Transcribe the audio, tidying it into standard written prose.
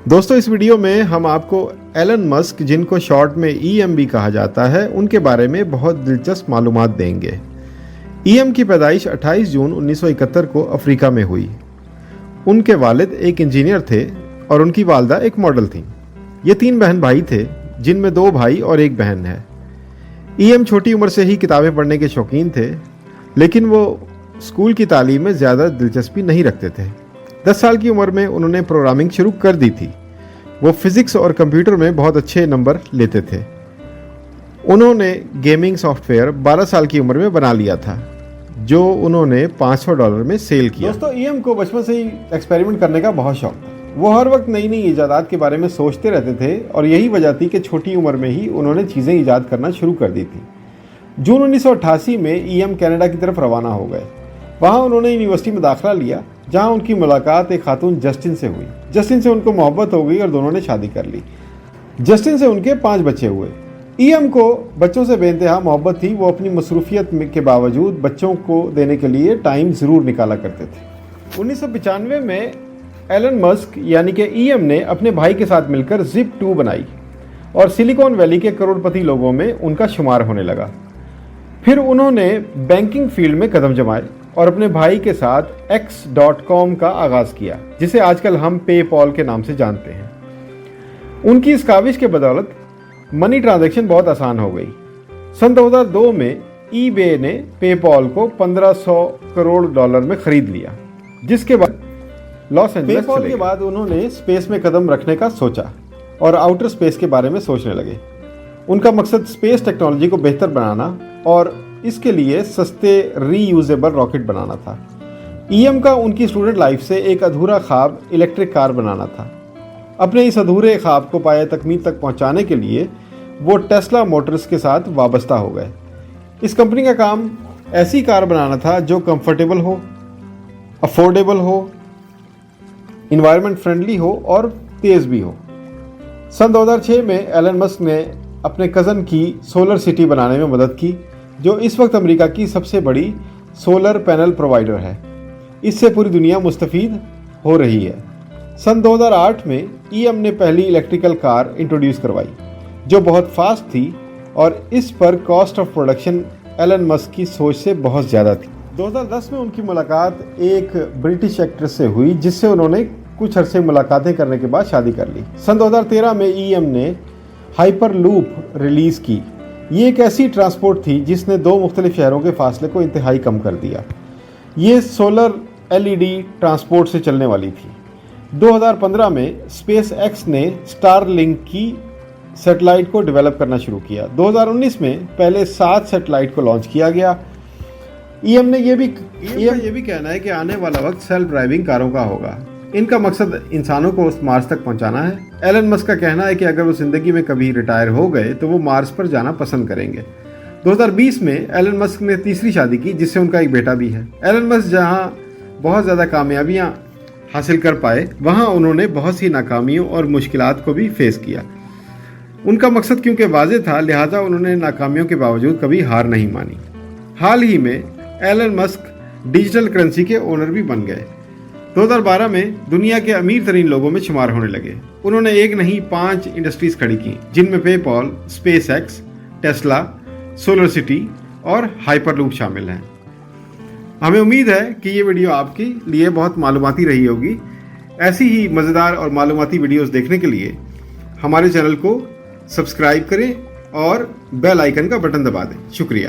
دوستو اس ویڈیو میں ہم آپ کو ایلن مسک جن کو شارٹ میں ای ایم بھی کہا جاتا ہے ان کے بارے میں بہت دلچسپ معلومات دیں گے۔ ای ایم کی پیدائش 28 جون 1971 کو افریقہ میں ہوئی۔ ان کے والد ایک انجینئر تھے اور ان کی والدہ ایک ماڈل تھیں۔ یہ 3 بہن بھائی تھے جن میں 2 بھائی اور 1 بہن ہے۔ ای ایم چھوٹی عمر سے ہی کتابیں پڑھنے کے شوقین تھے، لیکن وہ اسکول کی تعلیم میں زیادہ دلچسپی نہیں رکھتے تھے۔ 10 سال کی عمر میں انہوں نے پروگرامنگ شروع کر دی تھی۔ وہ فزکس اور کمپیوٹر میں بہت اچھے نمبر لیتے تھے۔ انہوں نے گیمنگ سافٹ ویئر 12 سال کی عمر میں بنا لیا تھا، جو انہوں نے $500 میں سیل کیا۔ دوستو ای ایم کو بچپن سے ہی ایکسپیریمنٹ کرنے کا بہت شوق تھا۔ وہ ہر وقت نئی نئی ایجادات کے بارے میں سوچتے رہتے تھے اور یہی وجہ تھی کہ چھوٹی عمر میں ہی انہوں نے چیزیں ایجاد کرنا شروع کر دی تھی۔ جون 1988 میں ای ایم کینیڈا کی طرف روانہ ہو گئے۔ وہاں انہوں نے یونیورسٹی میں داخلہ لیا، جہاں ان کی ملاقات ایک خاتون جسٹن سے ہوئی۔ جسٹن سے ان کو محبت ہو گئی اور دونوں نے شادی کر لی۔ جسٹن سے ان کے 5 بچے ہوئے۔ ای ایم کو بچوں سے بے انتہا محبت تھی۔ وہ اپنی مصروفیت کے باوجود بچوں کو دینے کے لیے ٹائم ضرور نکالا کرتے تھے۔ 1995 میں ایلن مسک یعنی کہ ای ایم نے اپنے بھائی کے ساتھ مل کر زپ 2 بنائی اور سلیکون ویلی کے کروڑ پتی لوگوں میں ان کا شمار ہونے لگا۔ پھر انہوں نے بینکنگ فیلڈ میں قدم جمائے اور اپنے بھائی کے ساتھ X.com کا آغاز کیا، جسے آج کل ہم پے پال کے نام سے جانتے ہیں۔ ان کی اس کاوش کے بدولت منی ٹرانزیکشن بہت آسان ہو گئی۔ سن 2002 میں ای بے نے پے پال کو $1500 کروڑ میں خرید لیا، جس کے بعد لاس اینجلس چلے گئے۔ کے بعد انہوں نے اسپیس میں قدم رکھنے کا سوچا اور آؤٹر اسپیس کے بارے میں سوچنے لگے۔ ان کا مقصد اسپیس ٹیکنالوجی کو بہتر بنانا اور اس کے لیے سستے ری یوزیبل راکٹ بنانا تھا۔ ای ایم کا ان کی اسٹوڈنٹ لائف سے ایک ادھورا خواب الیکٹرک کار بنانا تھا۔ اپنے اس ادھورے خواب کو پایہ تکمیل تک پہنچانے کے لیے وہ ٹیسلا موٹرز کے ساتھ وابستہ ہو گئے۔ اس کمپنی کا کام ایسی کار بنانا تھا جو کمفرٹیبل ہو، افورڈیبل ہو، انوائرمنٹ فرینڈلی ہو اور تیز بھی ہو۔ سن 2006 میں ایلن مسک نے اپنے کزن کی سولر سٹی بنانے میں مدد کی، جو اس وقت امریکہ کی سب سے بڑی سولر پینل پرووائڈر ہے۔ اس سے پوری دنیا مستفید ہو رہی ہے۔ سن 2008 میں ای ایم نے پہلی الیکٹریکل کار انٹروڈیوس کروائی، جو بہت فاسٹ تھی اور اس پر کاسٹ آف پروڈکشن ایلن مسک کی سوچ سے بہت زیادہ تھی۔ 2010 میں ان کی ملاقات ایک برٹش ایکٹریس سے ہوئی، جس سے انہوں نے کچھ عرصے ملاقاتیں کرنے کے بعد شادی کر لی۔ سن 2013 میں ای ایم نے ہائپر لوپ ریلیز کی۔ یہ ایک ایسی ٹرانسپورٹ تھی جس نے 2 مختلف شہروں کے فاصلے کو انتہائی کم کر دیا۔ یہ سولر LED ٹرانسپورٹ سے چلنے والی تھی۔ 2015 میں اسپیس ایکس نے اسٹار لنک کی سیٹلائٹ کو ڈیولپ کرنا شروع کیا۔ 2019 میں پہلے 7 سیٹلائٹ کو لانچ کیا گیا۔ ای ایم نے یہ بھی کہنا ہے کہ آنے والا وقت سیلف ڈرائیونگ کاروں کا ہوگا۔ ان کا مقصد انسانوں کو مارس تک پہنچانا ہے۔ ایلن مسک کا کہنا ہے کہ اگر وہ زندگی میں کبھی ریٹائر ہو گئے تو وہ مارس پر جانا پسند کریں گے۔ 2020 میں ایلن مسک نے تیسری شادی کی، جس سے ان کا ایک بیٹا بھی ہے۔ ایلن مسک جہاں بہت زیادہ کامیابیاں حاصل کر پائے، وہاں انہوں نے بہت سی ناکامیوں اور مشکلات کو بھی فیس کیا۔ ان کا مقصد کیونکہ واضح تھا، لہٰذا انہوں نے ناکامیوں کے باوجود کبھی ہار نہیں مانی۔ حال ہی میں ایلن مسک ڈیجیٹل کرنسی کے اونر بھی بن گئے۔ 2012 میں دنیا کے امیر ترین لوگوں میں شمار ہونے لگے۔ انہوں نے ایک نہیں 5 انڈسٹریز کھڑی کی، جن میں PayPal, SpaceX, Tesla, SolarCity اور ہائپر لوپ شامل ہیں۔ ہمیں امید ہے کہ یہ ویڈیو آپ کے لیے بہت معلوماتی رہی ہوگی۔ ایسی ہی مزیدار اور معلوماتی ویڈیوز دیکھنے کے لیے ہمارے چینل کو سبسکرائب کریں اور بیل آئیکن کا بٹن دبا دیں۔ شکریہ۔